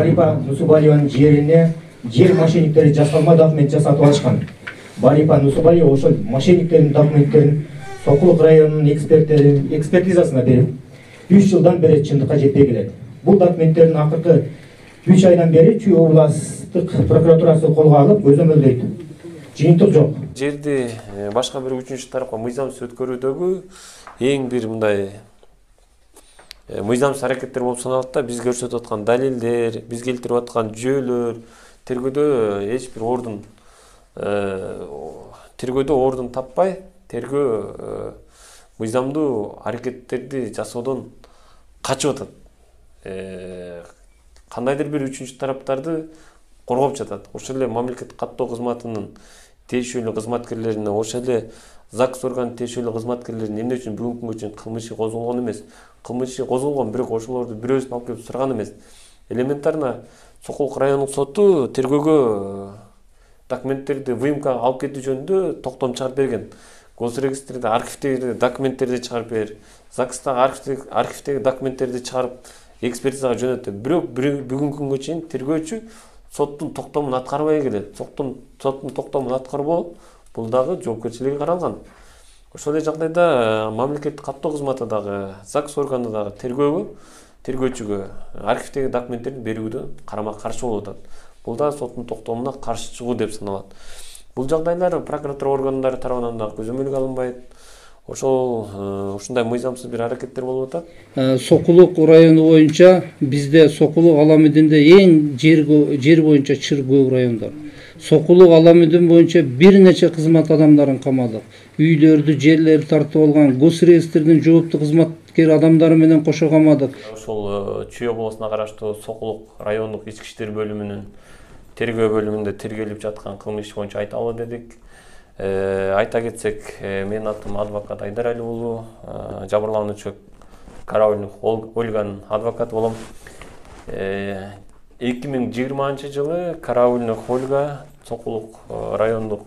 Барипа Нусубалиеванын жерине жер мошенниктери жасалма документ жасатып алышкан. Барипа Нусубалиева ошол мошенниктердин документтерин Сокулук районунун экспертизасына берип, 3 жылдан бери чындыкка жетпей келет. Бул документтердин акыркы 3 айдан бери Чүй областтык прокуратурасы колго алып көзөмөлдөйт. Жыйынтык жок. Жерди башка бир үчүнчү тарапка мыйзамсыз өткөрүүдөгү эң бир мындай мыйзамсыз аракеттер болуп саналат да, биз көрсөтүп аткан далилдер, биз келтирип аткан жүйөлөр тергөөдө эч бир ордун таппай, тергөө мыйзамдуу аракеттерди жасоодон качып атат. Кандайдыр бир үчүнчү тараптарды коргоп жатат. Ошол эле мамлекеттик каттоо кызматынын тиешелүү кызматкерлерине, ошол эле ЗАГС органынын тиешелүү кызматкерлеринин эмне үчүн бүгүнкү күнгө чейин кылмышы козголгон эмес, кылмышы козголгон, бирок ошолорду бирөөсүн алып келип сураган эмес. Элементарно Сокулук райондук соту тергөөгө документтерди выемкага алып кетүү жөнүндө токтом чыгарып берген. Госрегистрде архивдеги документтерди чыгарып бер, ЗАГСтагы архивдеги документтерди чыгарып экспертизага жөнөттү. Бирок бүгүнкү күнгө чейин тергөөчү соттун токтомун аткарбай келет. Соттун токтомун аткарбоо бул дагы жоопкерчилиги каралган. Ошол эле жагдайда мамлекеттик каттоо кызматы дагы, ЗАГС органы дагы тергөөчүгө архивдеги документтерди берүүдө карама каршы болуп атат. Бул да соттун токтомуна каршы чыгуу деп саналат. Бул жагдайлар прокуратура органдары тарабынан да көзөмөлгө алынбайт. Ушундай мыйзамсыз бир аракеттер болуп атат. Сокулук району боюнча бизде Сокулук Аламидинде эң жер боюнча чыр көп райондор. Сокулук Аламидин боюнча бир нече кызмат адамдарын камадык. Үйлөрдү, жерлерди тартып алган, госрегистрдин жооптуу кызматкер адамдары менен кошо камадык. Ошол Чүй областына караштуу Сокулук райондук ички иштер бөлүмүнүн тергөө бөлүмүндө тергелип жаткан кылмыш иш боюнча айталы дедик. Айта кетсек, менин атым адвокат Айдар Али уулу, жабырлануучу Караульных Ольганын адвокаты болом. 2020-жылы Караульных Ольга Сокулук райондук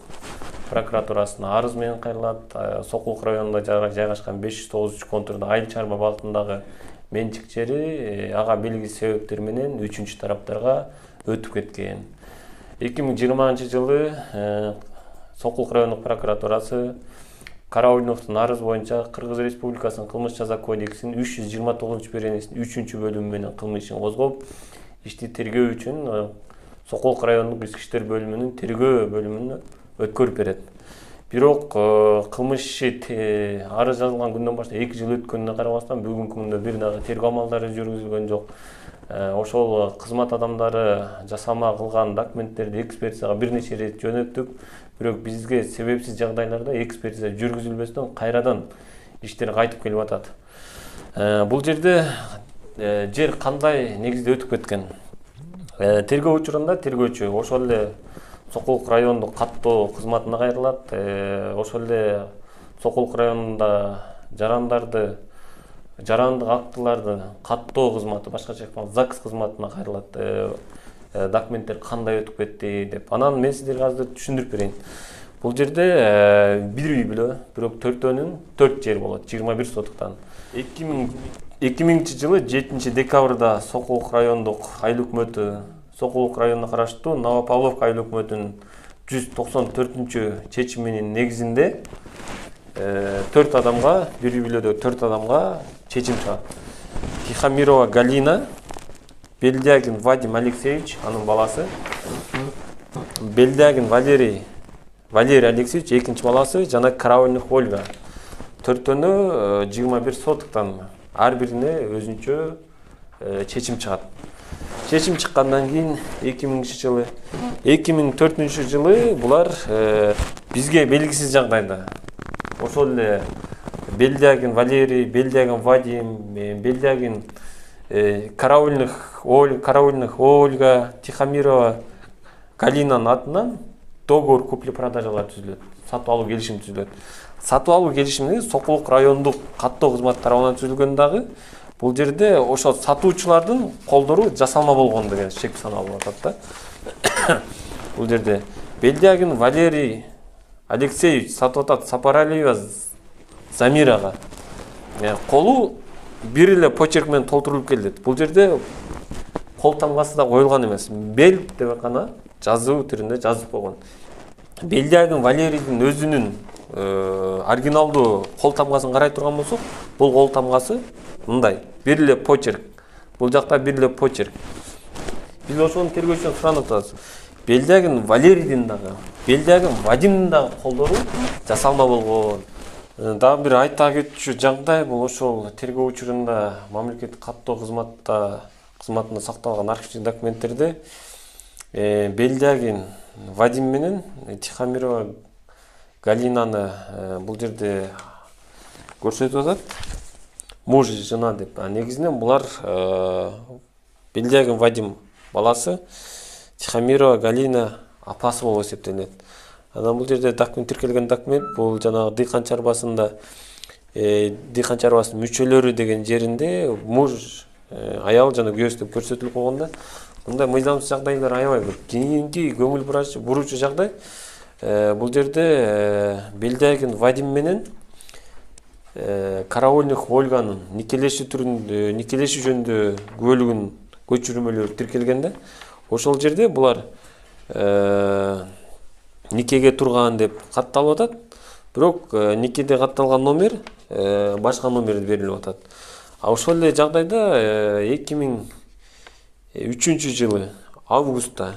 прокуратурасына арыз менен кайрылат. Сокулук районунда жайгашкан 593 контурда айыл чарба багытындагы менчик жери ага белгисиз себептер менен үчүнчү тараптарга өтүп кеткен. 2020-жылы Сокулук райондук прокуратурасы Караульновдун арыз боюнча Кыргыз Республикасынын кылмыш жаза кодексинин 329-беренесинин 3-бөлүмү менен кылмыш ишин козгоп, ишти тергөө үчүн Сокулук райондук ички иштер бөлүмүнүн тергөө бөлүмүнө өткөрүп берет. Бирок кылмыш иши арыз жазылган күндөн баштап 2 жыл өткөнүнө карабастан бүгүнкү күндө бир дагы тергөө амалдары жүргүзүлгөн жок. Ошол кызмат адамдары жасалма кылган документтерди экспертизага бир нече ирет жөнөттүк. Бирок бизге себепсиз жагдайларда экспертиза жүргүзүлбөстөн кайрадан иштер кайтып келип атат. Бул жерде жер кандай негизде өтүп кеткен? Тергөө учурунда тергөөчү ошол эле Сокулук райондук каттоо кызматына кайрылат. Ошол эле Сокулук районунда жарандык актыларды каттоо кызматы, башкача айтканда ЗАГС кызматына кайрылат. Документтер кандай өтүп кетти деп. Анан мен сиздерге азыр түшүндүрүп берейин. Бул жерде бир үй бүлө, бирок 4 жер болот, 21 сотуктан. 2000-жылы 7-декабрда Сокулук райондук айыл өкмөтү Сокулук районуна караштуу Новопавловка айыл өкмөтүнүн 194-чечиминин негизинде 4 адамга, бир үй бүлөдө 4 адамга чечим чыгат. Тихомирова Галина, Белдягин Вадим Алексеевич, анын баласы, Белдягин Валерий Алексеевич, экинчи баласы, жана Караульных Ольга. 4-төнө 21 сотуктан ар бирине өзүнчө чечим чыгат. Чечим чыккандан кийин 2004-жылы булар бизге белгисиз жагдайда ошол эле Белдягин Валерий, Белдягин Вадим, Белдягин Караульных Ольга, Тихомирова Галинанын атынан договор купли-продажалар түзүлөт. Сатып алуу келишим түзүлөт. Сатып алуу келишими Сокулук райондук каттоо кызматы тарабынан түзүлгөн дагы бул жерде ошол сатуучулардын колдору жасалма болгон деген шек саналып атат да. Бул жерде Белдягин Валерий Алексеевич сатып атат Сапаралиева Замирага. Колу бир эле почерк менен толтурулуп келет. Бул жерде кол тамгасы да коюлган эмес. Бел деп гана жазуу түрүндө жазып койгон. Белдиягин Валерийдин өзүнүн оригиналдуу кол тамгасын карай турган болсок, бул кол тамгасы мындай, бир эле почерк. Бул жакта бир эле почерк. Биз ошону тергөөчүдөн суранып атабыз. Белдиягин Валерийдин дагы, Белдиягин Вадимдин дагы колдору жасалма болгон. Дагы бир айта кетчү жагдай бул ошол тергөө учурунда мамлекеттик каттоо кызматында сакталган архивдик документтерде Белдиягин Вадим менен Тихомирова Галинаны бул жерде көрсөтүп атат. Муж и жена деп. Негизинен булар Белдиягин Вадим баласы, Тихомирова Галина апасы болуп эсептелет. Анан бул жерде документ тиркелген документ бул жанагы дыйкан чарбасында дыйкан чарбасынын мүчөлөрү деген жеринде муж, аял жана күйөөсү деп көрсөтүлүп койгонда мындай мыйзамсыз жагдайлар аябай көп. Кийинки көңүл буручу жагдай бул жерде Белдиягин Вадим менен Караульных Ольганын никелеши жөнүндө күбөлүгүн көчүрмөлөр тиркелгенде ошол жерде булар никеге турган деп катталып атат. Бирок никеде катталган номер башка номер берилип атат. А ошол эле жагдайда 2003 жылы августта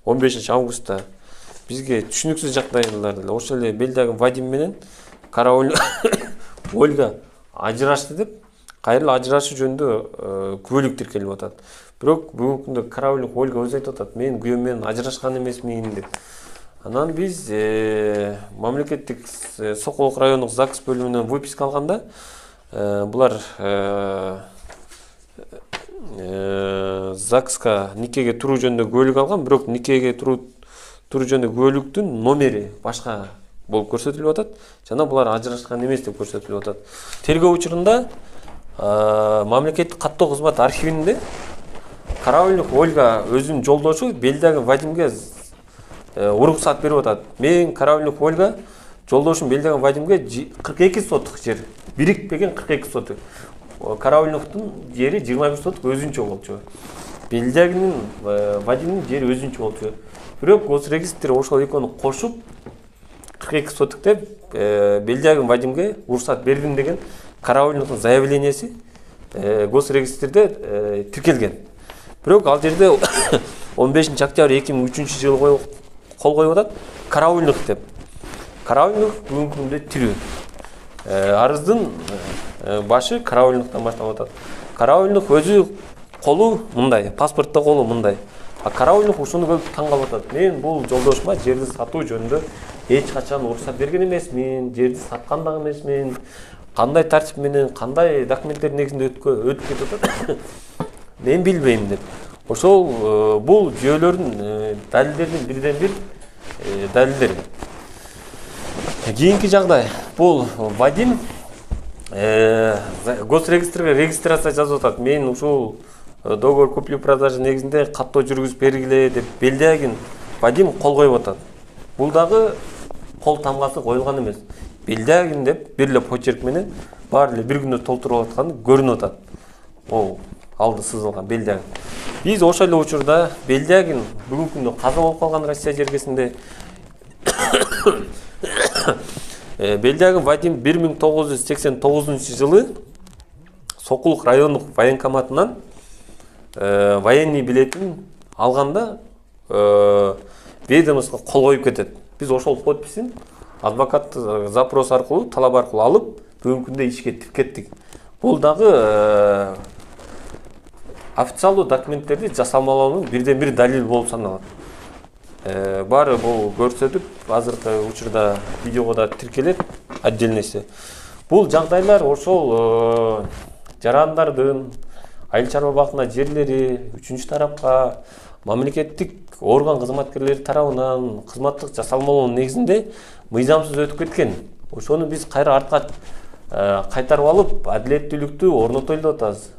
15 августта бизге түшүнүксүз жагдайлар эле ошол эле Белдиягин Вадим менен Караульных Ольга ажырашты деп кайрылы ажырашуу жөнүндө күбөлүк тиркелип атат. Бирок бүгүнкү күндө Караульных Ольга өзү айтып атат, мен күйөөм менен ажырашкан эмесмин деп. Анан биз мамлекеттик Сокулук райондук ЗАГС бөлүмүнөн выписка алганда булар ЗАГСка никеге туруу жөнүндө күбөлүк алган, бирок никеге туруу жөнүндө күбөлүктүн номери башка болуп көрсөтүлүп атат. Жана булар ажырашкан эмес деп көрсөтүлүп атат. Тергөө учурунда мамлекеттик каттоо кызматы архивинде Караульных Ольга өзүнүн жолдошу Белдиягин Вадимге уруксат берип атат. Мен Караульных Ольга жолдошум Белдиягин Вадимге 42 сотук жер, бирикпеген 42 сотук. Караульныктын жери 21 сотук өзүнчө болчу. Белдиягин Вадимдин жери өзүнчө болчу. Бирок Госрегистр ошол экөөнү кошуп 42 сотук деп Белдиягин Вадимге уруксат бердим деген Караульныктын заявленияси Госрегистрде тиркелген. Бирок ал жерде 15 октябрь 2003 жылы кол коюп атат Караульных деп. Караульных бүгүнкү күндө тирүү. Арыздын башы Караульныктан башталып атат. Караульных өзү колу мындай, паспортто колу мындай. А Караульных ушуну көрүп таң калып атат. Мен бул жолдошума жерди сатуу жөнүндө эч качан уруксат берген эмесмин, жерди саткан дагы эмесмин. Кандай тартип менен, кандай документтердин негизинде өтүп кетип атат. Мен билбейм деп. Ошол бул жүйөлөрдүн далилдердин бирден бир далилдери. Кийинки жагдай бул Вадим Госрегистрге регистрация жазып атат. Мен ушул договор купли-продажа негизинде каттоо жүргүзүп бергиле деп Белдиягин Вадим кол коюп атат. Бул дагы кол тамгасы коюлган эмес. Белдиягин деп бир эле почерк менен баары эле бир күндө толтуруп атканы көрүнүп атат. Ол алды сызылган Белдиягин. Биз ошол эле учурда Белдиягин бүгүнкү күндө каза болуп калган Россия жергесинде Белдиягин Вадим 1989 жылы Сокулук райондук военкоматынан военный билетин алганда ведомствого кол коюп кетет. Биз ошол подписин адвокат запрос аркылуу, талап аркылуу алып, бүгүнкү күндө ишке тиркеттик. Бул дагы официалдуу документтерди жасалмалоонун бирден бир далили болуп саналат. Баары бул көрсөтүп, азыркы учурда видеого да тиркелет отдельности. Бул жагдайлар ошол жарандардын айыл чарба бактына жерлери үчүнчү тарапка мамлекеттик орган кызматкерлери тарабынан кызматтык жасалмалоонун негизинде мыйзамсыз өтүп кеткен. Ошону биз кайра артка кайтарып алып, адилеттүүлүктү орнотолу деп атабыз.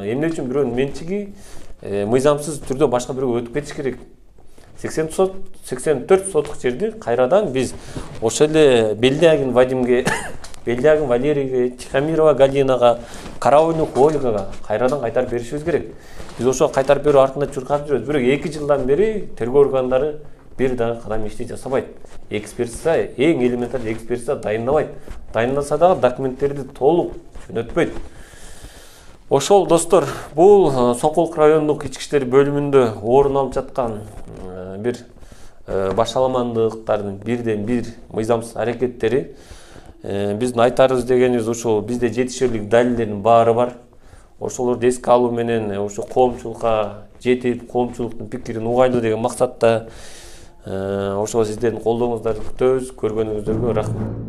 Эмне үчүн бирөөнүн менчиги мыйзамсыз түрдө башка бирөөгө өтүп кетиш керек. 84 сотук жерди кайрадан биз ошол эле Белдиягин Вадимге, Белдиягин Валерийге, Тихомирова Галинага карабойнук ольгага кайрадан кайтарып беришибиз керек. Биз ошо кайтарып берүү артында чуркап жүрөбүз. Бирок 2 жылдан бери тергөө органдары бир дагы кадам ишти жасабайт. Экспертиза, эң элементарный экспертиза дайындабайт. Дайындаса дагы документтерди толук жөнөтпөйт. Ошол достор, бул Соңкулук райондук ички иштер бөлүмүндө орун алып жаткан бир башаламандыктардын бирден бир мыйзамсыз аракеттери. Биздин айтарыбыз дегенибиз ушул, бизде жетишерлик далилдердин баары бар. Ошолорду эске алуу менен ошо коомчулукка жетип, коомчулуктун пикирин угайлуу деген максатта ошо сиздердин колдооңуздарды күтөбүз. Көргөнүңүздөргө рахмат.